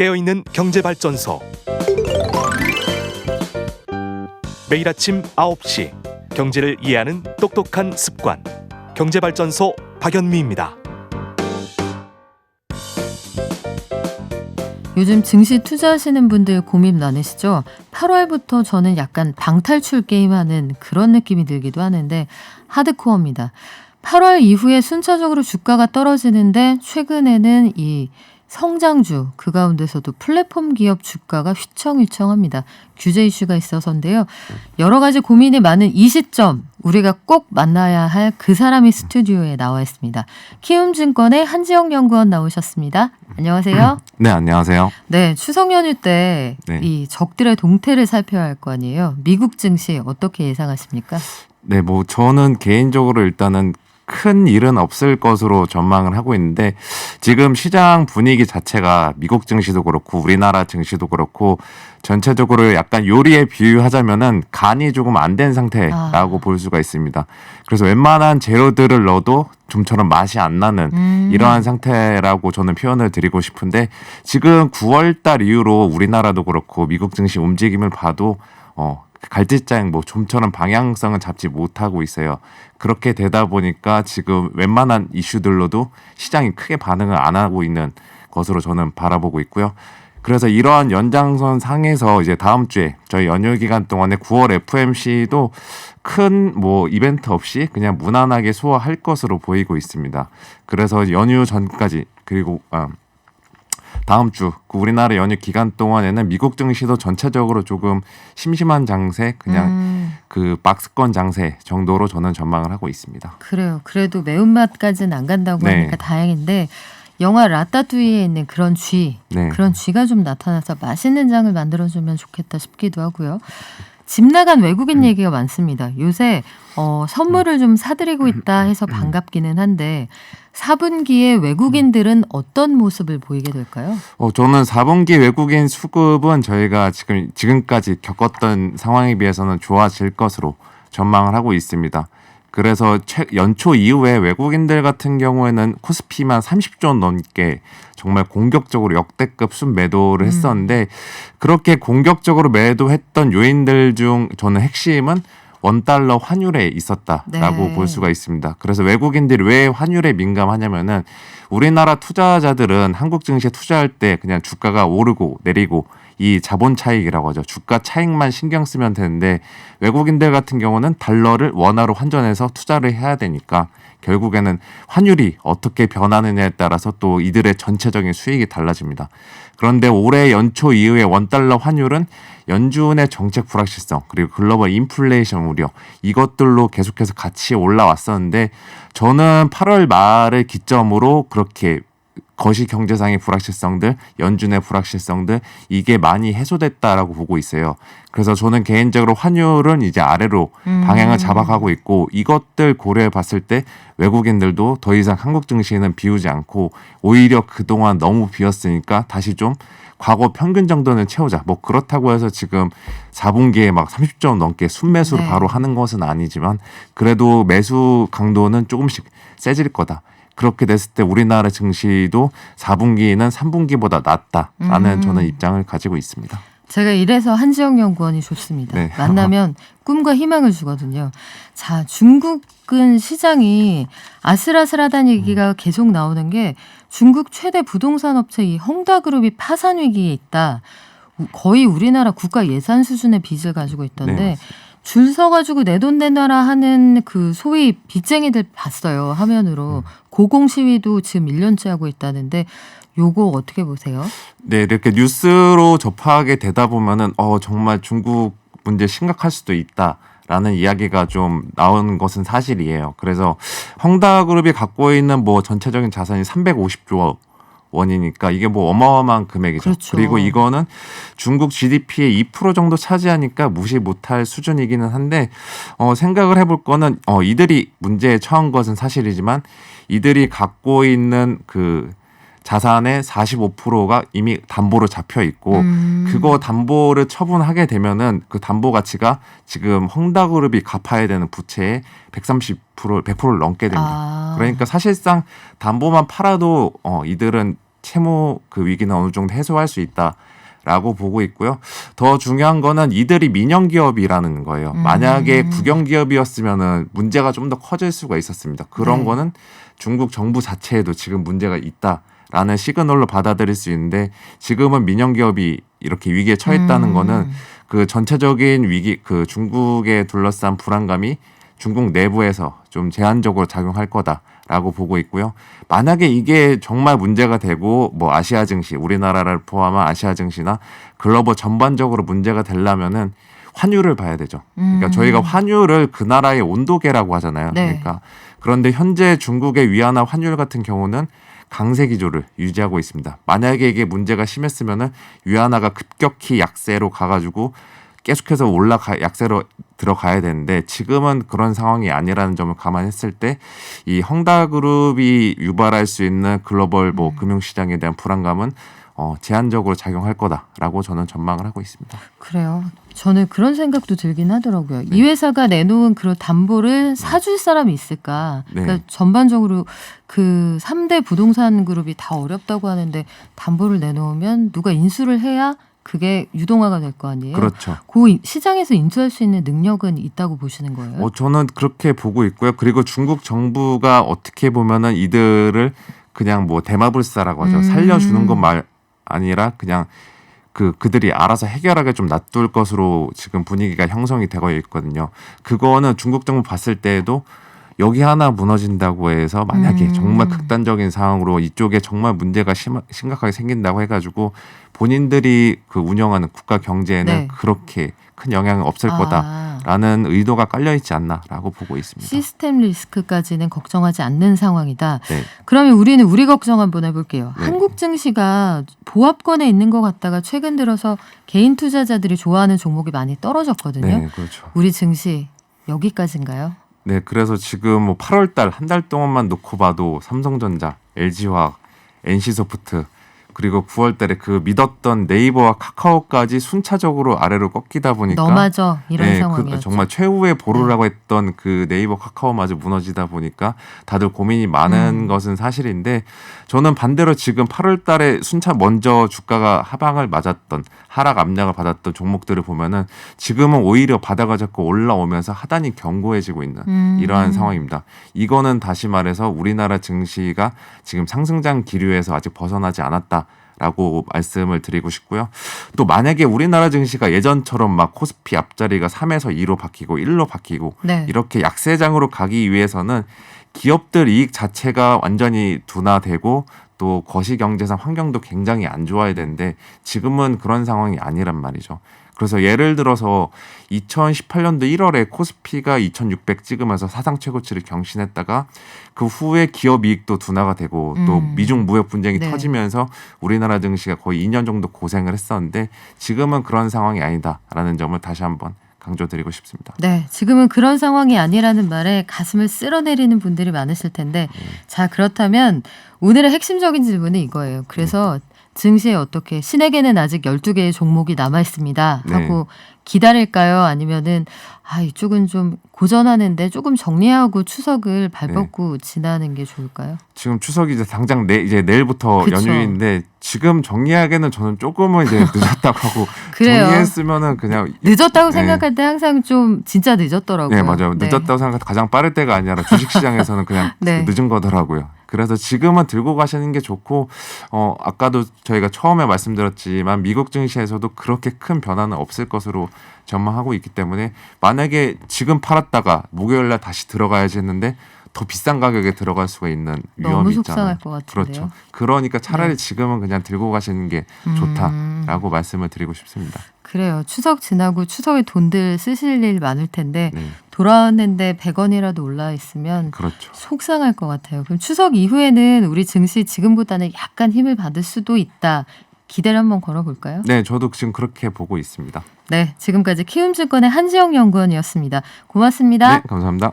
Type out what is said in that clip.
깨어있는 경제발전소. 매일 아침 9시 경제를 이해하는 똑똑한 습관, 경제발전소 박연미입니다. 요즘 증시 투자하시는 분들 고민 많으시죠? 8월부터 저는 약간 방탈출 게임하는 그런 느낌이 들기도 하는데 하드코어입니다. 8월 이후에 순차적으로 주가가 떨어지는데 최근에는 이 성장주 그 가운데서도 플랫폼 기업 주가가 휘청휘청합니다. 규제 이슈가 있어서인데요. 여러 가지 고민이 많은 이 시점 우리가 꼭 만나야 할 그 사람이 스튜디오에 나와 있습니다. 키움증권의 한지영 연구원 나오셨습니다. 안녕하세요. 네, 안녕하세요. 네, 추석 연휴 때 이 적들의 동태를 살펴야 할 거 아니에요. 미국 증시 어떻게 예상하십니까? 네, 뭐 저는 개인적으로 일단은 큰 일은 없을 것으로 전망을 하고 있는데 지금 시장 분위기 자체가 미국 증시도 그렇고 우리나라 증시도 그렇고 전체적으로 약간 요리에 비유하자면은 간이 조금 안 된 상태라고 볼 수가 있습니다. 그래서 웬만한 재료들을 넣어도 좀처럼 맛이 안 나는 이러한 상태라고 저는 표현을 드리고 싶은데 지금 9월달 이후로 우리나라도 그렇고 미국 증시 움직임을 봐도 갈대자행 뭐 좀처럼 방향성은 잡지 못하고 있어요. 그렇게 되다 보니까 지금 웬만한 이슈들로도 시장이 크게 반응을 안 하고 있는 것으로 저는 바라보고 있고요. 그래서 이러한 연장선 상에서 이제 다음 주에 저희 연휴 기간 동안에 9월 FOMC도 큰 뭐 이벤트 없이 그냥 무난하게 소화할 것으로 보이고 있습니다. 그래서 연휴 전까지 그리고 다음 주 우리나라 연휴 기간 동안에는 미국 증시도 전체적으로 조금 심심한 장세, 그냥 그 박스권 장세 정도로 저는 전망을 하고 있습니다. 그래요. 그래도 매운맛까지는 안 간다고 하니까 다행인데 영화 라따뚜이에 있는 그런 그런 쥐가 좀 나타나서 맛있는 장을 만들어주면 좋겠다 싶기도 하고요. 집 나간 외국인 얘기가 많습니다. 요새 선물을 좀 사드리고 있다 해서 반갑기는 한데 4분기에 외국인들은 어떤 모습을 보이게 될까요? 저는 4분기 외국인 수급은 저희가 지금까지 겪었던 상황에 비해서는 좋아질 것으로 전망을 하고 있습니다. 그래서 연초 이후에 외국인들 같은 경우에는 코스피만 30조 원 넘게 정말 공격적으로 역대급 순매도를 했었는데 그렇게 공격적으로 매도했던 요인들 중 저는 핵심은 원달러 환율에 있었다라고 볼 수가 있습니다. 그래서 외국인들이 왜 환율에 민감하냐면은 우리나라 투자자들은 한국 증시에 투자할 때 그냥 주가가 오르고 내리고 이 자본 차익이라고 하죠. 주가 차익만 신경 쓰면 되는데 외국인들 같은 경우는 달러를 원화로 환전해서 투자를 해야 되니까 결국에는 환율이 어떻게 변하느냐에 따라서 또 이들의 전체적인 수익이 달라집니다. 그런데 올해 연초 이후에 원달러 환율은 연준의 정책 불확실성 그리고 글로벌 인플레이션 우려 이것들로 계속해서 같이 올라왔었는데 저는 8월 말을 기점으로 그렇게 거시 경제상의 불확실성들, 연준의 불확실성들 이게 많이 해소됐다라고 보고 있어요. 그래서 저는 개인적으로 환율은 이제 아래로 방향을 잡아가고 있고 이것들 고려해 봤을 때 외국인들도 더 이상 한국 증시에는 비우지 않고 오히려 그동안 너무 비었으니까 다시 좀 과거 평균 정도는 채우자. 뭐 그렇다고 해서 지금 4분기에 막 30조 원 넘게 순매수를 바로 하는 것은 아니지만 그래도 매수 강도는 조금씩 세질 거다. 그렇게 됐을 때 우리나라 증시도 4분기는 3분기보다 낫다라는 저는 입장을 가지고 있습니다. 제가 이래서 한지영 연구원이 좋습니다. 만나면 꿈과 희망을 주거든요. 자, 중국은 시장이 아슬아슬하다는 얘기가 계속 나오는 게 중국 최대 부동산 업체 이 헝다그룹이 파산 위기에 있다. 거의 우리나라 국가 예산 수준의 빚을 가지고 있던데 줄 서가지고 내 돈 내놔라 하는 그 소위 빚쟁이들 봤어요. 화면으로. 고공 시위도 지금 1년째 하고 있다는데 요거 어떻게 보세요? 네, 이렇게 뉴스로 접하게 되다 보면은 정말 중국 문제 심각할 수도 있다라는 이야기가 좀 나오는 것은 사실이에요. 그래서 헝다그룹이 갖고 있는 뭐 전체적인 자산이 350조 원이니까 이게 뭐 어마어마한 금액이죠. 그렇죠. 그리고 이거는 중국 GDP의 2% 정도 차지하니까 무시 못할 수준이기는 한데 생각을 해볼 거는 이들이 문제에 처한 것은 사실이지만 이들이 갖고 있는 그 자산의 45%가 이미 담보로 잡혀 있고 그거 담보를 처분하게 되면은 그 담보 가치가 지금 헝다그룹이 갚아야 되는 부채의 130% 100%를 넘게 됩니다. 그러니까 사실상 담보만 팔아도 이들은 채무 그 위기는 어느 정도 해소할 수 있다라고 보고 있고요. 더 중요한 거는 이들이 민영 기업이라는 거예요. 만약에 국영 기업이었으면은 문제가 좀 더 커질 수가 있었습니다. 그런 네. 거는 중국 정부 자체에도 지금 문제가 있다라는 시그널로 받아들일 수 있는데 지금은 민영 기업이 이렇게 위기에 처했다는 거는 그 전체적인 위기, 그 중국에 둘러싼 불안감이 중국 내부에서 좀 제한적으로 작용할 거다라고 보고 있고요. 만약에 이게 정말 문제가 되고 뭐 아시아 증시, 우리나라를 포함한 아시아 증시나 글로벌 전반적으로 문제가 되려면은 환율을 봐야 되죠. 그러니까 저희가 환율을 그 나라의 온도계라고 하잖아요. 네. 그러니까 그런데 현재 중국의 위안화 환율 같은 경우는 강세 기조를 유지하고 있습니다. 만약에 이게 문제가 심했으면은 위안화가 급격히 약세로 가가지고 계속해서 약세로 들어가야 되는데 지금은 그런 상황이 아니라는 점을 감안했을 때 이 헝다그룹이 유발할 수 있는 글로벌 뭐 금융시장에 대한 불안감은 제한적으로 작용할 거다라고 저는 전망을 하고 있습니다. 그래요. 저는 그런 생각도 들긴 하더라고요. 이 회사가 내놓은 그런 담보를 사줄 사람이 있을까? 네. 그러니까 전반적으로 그 3대 부동산 그룹이 다 어렵다고 하는데 담보를 내놓으면 누가 인수를 해야 그게 유동화가 될 거 아니에요? 그렇죠. 그 시장에서 인수할 수 있는 능력은 있다고 보시는 거예요? 저는 그렇게 보고 있고요. 그리고 중국 정부가 어떻게 보면은 이들을 그냥 뭐 대마불사라고 하죠. 살려주는 것 말 아니라 그냥 그들이 알아서 해결하게 좀 놔둘 것으로 지금 분위기가 형성이 되고 있거든요. 그거는 중국 정부 봤을 때에도 여기 하나 무너진다고 해서 만약에 정말 극단적인 상황으로 이쪽에 정말 문제가 심각하게 생긴다고 해가지고 본인들이 그 운영하는 국가 경제에는 네. 그렇게 큰 영향은 없을 거다라는 의도가 깔려 있지 않나라고 보고 있습니다. 시스템 리스크까지는 걱정하지 않는 상황이다. 네. 그러면 우리는 우리 걱정 한번 해볼게요. 네. 한국 증시가 보합권에 있는 것 같다가 최근 들어서 개인 투자자들이 좋아하는 종목이 많이 떨어졌거든요. 네, 그렇죠. 우리 증시 여기까지인가요? 네, 그래서 지금 뭐 8월 한 달 동안만 놓고 봐도 삼성전자, LG화학, NC소프트 그리고 9월 달에 그 믿었던 네이버와 카카오까지 순차적으로 아래로 꺾이다 보니까 너마저 이런 네, 상황이었죠. 정말 최후의 보루라고 했던 그 네이버 카카오마저 무너지다 보니까 다들 고민이 많은 것은 사실인데 저는 반대로 지금 8월 달에 먼저 주가가 하방을 맞았던 하락 압력을 받았던 종목들을 보면은 지금은 오히려 바닥을 잡고 올라오면서 하단이 견고해지고 있는 이러한 상황입니다. 이거는 다시 말해서 우리나라 증시가 지금 상승장 기류에서 아직 벗어나지 않았다라고 말씀을 드리고 싶고요. 또 만약에 우리나라 증시가 예전처럼 막 코스피 앞자리가 3에서 2로 바뀌고 1로 바뀌고 네. 이렇게 약세장으로 가기 위해서는 기업들 이익 자체가 완전히 둔화되고 또 거시경제상 환경도 굉장히 안 좋아야 되는데 지금은 그런 상황이 아니란 말이죠. 그래서 예를 들어서 2018년도 1월에 코스피가 2600 찍으면서 사상 최고치를 경신했다가 그 후에 기업 이익도 둔화가 되고 또 미중 무역 분쟁이 네. 터지면서 우리나라 증시가 거의 2년 정도 고생을 했었는데 지금은 그런 상황이 아니다라는 점을 다시 한번 강조드리고 싶습니다. 네, 지금은 그런 상황이 아니라는 말에 가슴을 쓸어내리는 분들이 많으실 텐데 자, 그렇다면 오늘의 핵심적인 질문은 이거예요. 그래서 증시에 어떻게 신에게는 아직 12개의 종목이 남아 있습니다 하고 기다릴까요? 아니면은 이쪽은 좀 고전하는데 조금 정리하고 추석을 발벗고 지나는 게 좋을까요? 지금 추석이 이제 당장 이제 내일부터 그쵸. 연휴인데 지금 정리하기에는 저는 조금은 이제 늦었다고 하고 그래요. 정리했으면은 그냥 늦었다고 네. 생각할 때 항상 좀 진짜 늦었더라고요. 네, 맞아요. 늦었다고 생각할 때 가장 빠를 때가 아니라 주식시장에서는 그냥 네. 늦은 거더라고요. 그래서 지금은 들고 가시는 게 좋고 아까도 저희가 처음에 말씀드렸지만 미국 증시에서도 그렇게 큰 변화는 없을 것으로 전망하고 있기 때문에 만약에 지금 팔았다가 목요일날 다시 들어가야지 했는데 더 비싼 가격에 들어갈 수가 있는 위험이 너무 있잖아요. 속상할 것 같은데요. 그렇죠. 그러니까 차라리 네. 지금은 그냥 들고 가시는 게 좋다라고 말씀을 드리고 싶습니다. 그래요. 추석 지나고 추석에 돈들 쓰실 일 많을 텐데 네, 돌아왔는데 100원이라도 올라 있으면 그렇죠. 속상할 것 같아요. 그럼 추석 이후에는 우리 증시 지금보다는 약간 힘을 받을 수도 있다. 기대를 한번 걸어볼까요? 네, 저도 지금 그렇게 보고 있습니다. 네, 지금까지 키움증권의 한지영 연구원이었습니다. 고맙습니다. 네, 감사합니다.